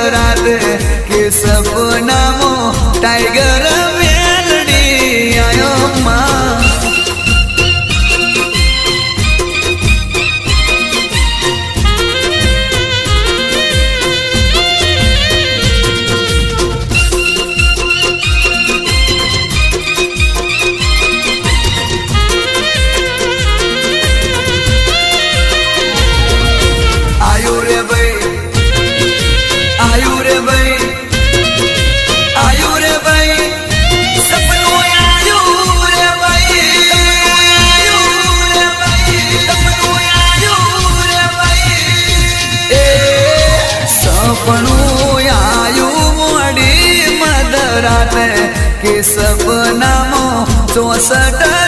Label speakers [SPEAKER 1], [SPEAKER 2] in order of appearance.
[SPEAKER 1] मदरात के सपनामो tiger melody आयो माँ के सपना मो 64